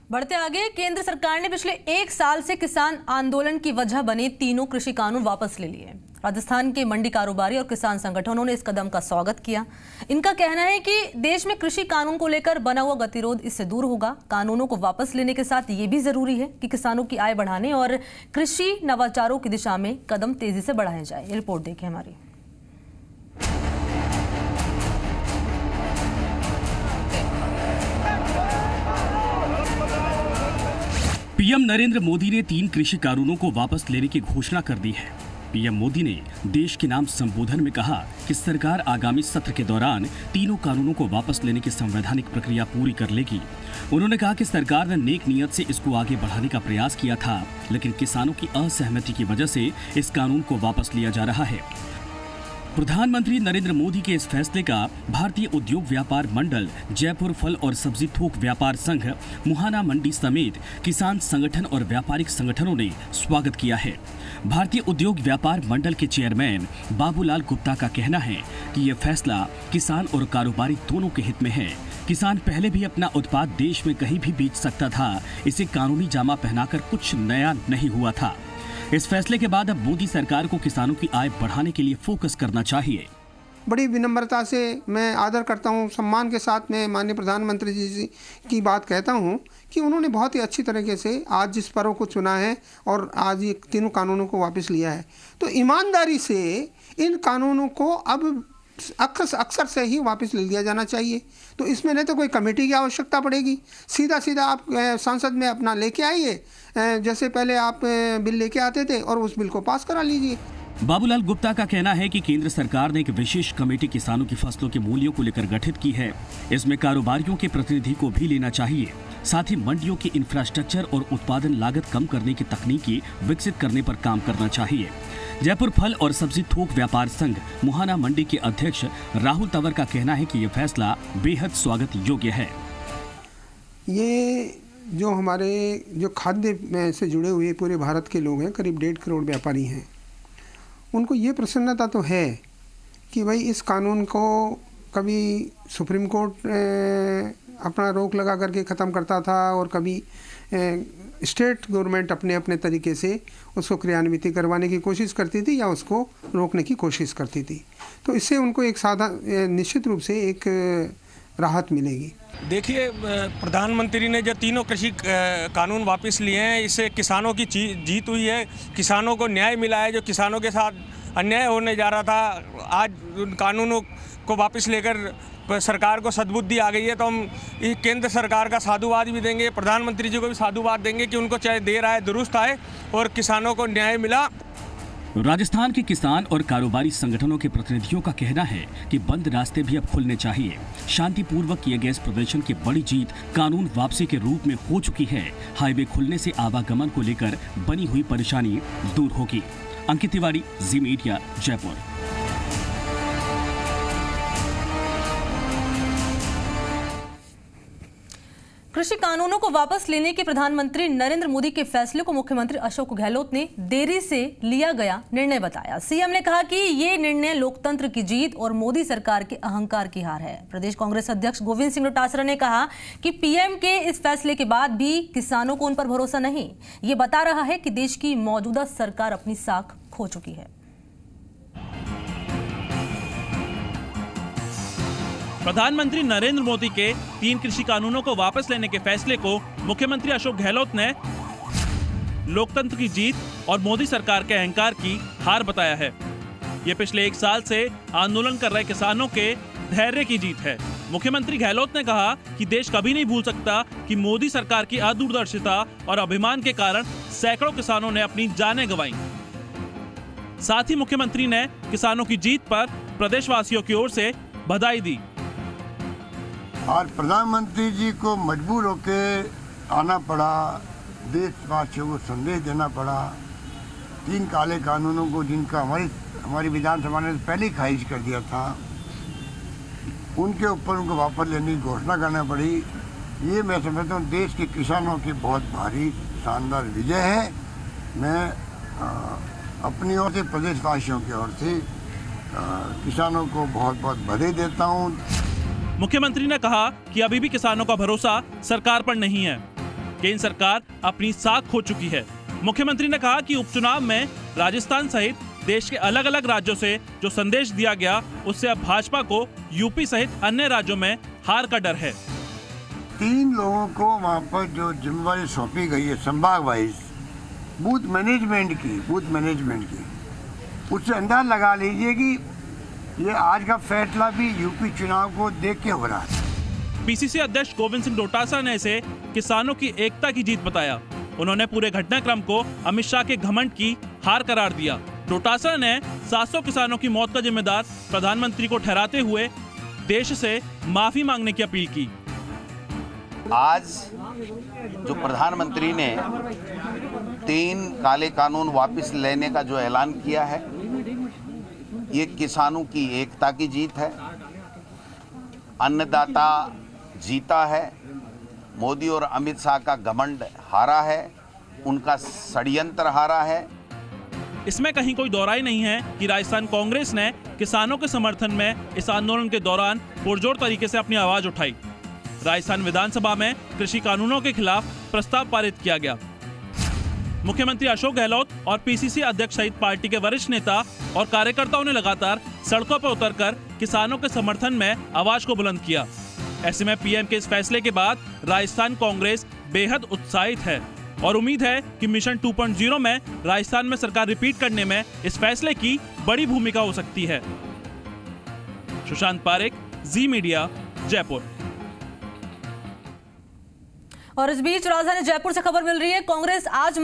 बढ़ते आगे, केंद्र सरकार ने पिछले 1 साल से किसान आंदोलन की वजह बने तीनों कृषि कानून वापस ले लिए। राजस्थान के मंडी कारोबारी और किसान संगठनों ने इस कदम का स्वागत किया। इनका कहना है कि देश में कृषि कानून को लेकर बना हुआ गतिरोध इससे दूर होगा। कानूनों को वापस लेने के साथ ये भी जरूरी है कि किसानों की आय बढ़ाने और कृषि नवाचारों की दिशा में कदम तेजी से बढ़ाए जाए। ये रिपोर्ट देखें हमारी। पीएम नरेंद्र मोदी ने 3 कृषि कानूनों को वापस लेने की घोषणा कर दी है। पीएम मोदी ने देश के नाम संबोधन में कहा कि सरकार आगामी सत्र के दौरान तीनों कानूनों को वापस लेने की संवैधानिक प्रक्रिया पूरी कर लेगी। उन्होंने कहा कि सरकार ने नेक नियत से इसको आगे बढ़ाने का प्रयास किया था, लेकिन किसानों की असहमति की वजह से इस कानून को वापस लिया जा रहा है। प्रधानमंत्री नरेंद्र मोदी के इस फैसले का भारतीय उद्योग व्यापार मंडल, जयपुर फल और सब्जी थोक व्यापार संघ, मुहाना मंडी समेत किसान संगठन और व्यापारिक संगठनों ने स्वागत किया है। भारतीय उद्योग व्यापार मंडल के चेयरमैन बाबूलाल गुप्ता का कहना है कि यह फैसला किसान और कारोबारी दोनों के हित में है। किसान पहले भी अपना उत्पाद देश में कहीं भी बेच सकता था, इसे कानूनी जामा पहनाकर कुछ नया नहीं हुआ था। इस फैसले के बाद अब मोदी सरकार को किसानों की आय बढ़ाने के लिए फोकस करना चाहिए। बड़ी विनम्रता से मैं आदर करता हूं, सम्मान के साथ मैं माननीय प्रधानमंत्री जी की बात कहता हूं कि उन्होंने बहुत ही अच्छी तरीके से आज जिस पर्व को चुना है और आज ये तीनों कानूनों को वापस लिया है, तो ईमानदारी से इन कानूनों को अब अक्सर से ही वापस ले लिया जाना चाहिए। तो इसमें नहीं तो कोई कमेटी की आवश्यकता पड़ेगी, सीधा आप संसद में अपना लेके आइए, जैसे पहले आप बिल लेके आते थे और उस बिल को पास करा लीजिए। बाबूलाल गुप्ता का कहना है कि केंद्र सरकार ने एक विशेष कमेटी किसानों की फसलों के मूल्यों को लेकर गठित की है। इसमें कारोबारियों के प्रतिनिधि को भी लेना चाहिए। साथ ही मंडियों के इंफ्रास्ट्रक्चर और उत्पादन लागत कम करने की तकनीकी विकसित करने पर काम करना चाहिए। जयपुर फल और सब्जी थोक व्यापार संघ मुहाना मंडी के अध्यक्ष राहुल तंवर का कहना है कि यह फैसला बेहद स्वागत योग्य है। ये जो हमारे खाद्य से जुड़े हुए पूरे भारत के लोग हैं, करीब 1.5 करोड़ व्यापारी हैं, उनको ये प्रसन्नता तो है कि भाई इस कानून को कभी सुप्रीम कोर्ट अपना रोक लगा करके ख़त्म करता था और कभी स्टेट गवर्नमेंट अपने तरीके से उसको क्रियान्वित करवाने की कोशिश करती थी या उसको रोकने की कोशिश करती थी। तो इससे उनको एक निश्चित रूप से एक राहत मिलेगी। देखिए, प्रधानमंत्री ने जो तीनों कृषि कानून वापस लिए हैं, इससे किसानों की जीत हुई है, किसानों को न्याय मिला है। जो किसानों के साथ अन्याय होने जा रहा था, आज उन कानूनों को वापस लेकर सरकार को सद्बुद्धि आ गई है। तो हम केंद्र सरकार का साधुवाद भी देंगे, प्रधानमंत्री जी को भी साधुवाद देंगे कि उनको चाहे देर आए दुरुस्त आए और किसानों को न्याय मिला। राजस्थान के किसान और कारोबारी संगठनों के प्रतिनिधियों का कहना है कि बंद रास्ते भी अब खुलने चाहिए। शांतिपूर्वक किए गए इस प्रदर्शन की बड़ी जीत कानून वापसी के रूप में हो चुकी है। हाईवे खुलने से आवागमन को लेकर बनी हुई परेशानी दूर होगी। अंकित तिवारी, जी मीडिया, जयपुर। कृषि कानूनों को वापस लेने के प्रधानमंत्री नरेंद्र मोदी के फैसले को मुख्यमंत्री अशोक गहलोत ने देरी से लिया गया निर्णय बताया। सीएम ने कहा कि ये निर्णय लोकतंत्र की जीत और मोदी सरकार के अहंकार की हार है। प्रदेश कांग्रेस अध्यक्ष गोविंद सिंह डोटासरा ने कहा कि पीएम के इस फैसले के बाद भी किसानों को उन पर भरोसा नहीं। ये बता रहा है कि देश की मौजूदा सरकार अपनी साख खो चुकी है। प्रधानमंत्री नरेंद्र मोदी के 3 कृषि कानूनों को वापस लेने के फैसले को मुख्यमंत्री अशोक गहलोत ने लोकतंत्र की जीत और मोदी सरकार के अहंकार की हार बताया है। ये पिछले 1 साल से आंदोलन कर रहे किसानों के धैर्य की जीत है। मुख्यमंत्री गहलोत ने कहा कि देश कभी नहीं भूल सकता कि मोदी सरकार की अदूरदर्शिता और अभिमान के कारण सैकड़ों किसानों ने अपनी जानें गंवाई। साथ ही मुख्यमंत्री ने किसानों की जीत पर प्रदेशवासियों की ओर से बधाई दी। आज प्रधानमंत्री जी को मजबूर होकर आना पड़ा, देशवासियों को संदेश देना पड़ा। 3 काले कानूनों को जिनका हमारी विधानसभा ने पहले ही खारिज कर दिया था, उनके ऊपर उनको वापस लेने की घोषणा करना पड़ी। ये मैं समझता हूँ देश के किसानों की बहुत भारी शानदार विजय है। मैं अपनी ओर से, प्रदेशवासियों की ओर से किसानों को बहुत बहुत बधाई देता हूँ। मुख्यमंत्री ने कहा कि अभी भी किसानों का भरोसा सरकार पर नहीं है। केंद्र सरकार अपनी साख खो चुकी है। मुख्यमंत्री ने कहा कि उपचुनाव में राजस्थान सहित देश के अलग अलग राज्यों से जो संदेश दिया गया, उससे अब भाजपा को यूपी सहित अन्य राज्यों में हार का डर है। 3 लोगों को वहाँ पर जो जिम्मेवारी सौंपी गई है संभाग वाइज बूथ मैनेजमेंट की, उससे अंदाज लगा लीजिए कि ये आज का फैसला भी यूपी चुनाव को देख के हो रहा है। पीसीसी अध्यक्ष गोविंद सिंह डोटासरा ने इसे किसानों की एकता की जीत बताया। उन्होंने पूरे घटनाक्रम को अमित शाह के घमंड की हार करार दिया। डोटासरा ने 700 किसानों की मौत का जिम्मेदार प्रधानमंत्री को ठहराते हुए देश से माफी मांगने की अपील की। आज जो प्रधानमंत्री ने 3 काले कानून वापस लेने का जो ऐलान किया है, ये किसानों की एकता की जीत है। अन्नदाता जीता है। मोदी और अमित शाह का घमंड हारा है, उनका षड्यंत्र हारा है। इसमें कहीं कोई दौराई नहीं है कि राजस्थान कांग्रेस ने किसानों के समर्थन में इस आंदोलन के दौरान पुरजोर तरीके से अपनी आवाज उठाई। राजस्थान विधानसभा में कृषि कानूनों के खिलाफ प्रस्ताव पारित किया गया। मुख्यमंत्री अशोक गहलोत और पीसीसी अध्यक्ष सहित पार्टी के वरिष्ठ नेता और कार्यकर्ताओं ने लगातार सड़कों पर उतरकर किसानों के समर्थन में आवाज को बुलंद किया। ऐसे में पीएम के इस फैसले के बाद राजस्थान कांग्रेस बेहद उत्साहित है और उम्मीद है कि मिशन 2.0 में राजस्थान में सरकार रिपीट करने में इस फैसले की बड़ी भूमिका हो सकती है। सुशांत पारेख, जी मीडिया, जयपुर। और इस बीच राजधानी जयपुर से खबर मिल रही है, कांग्रेस आज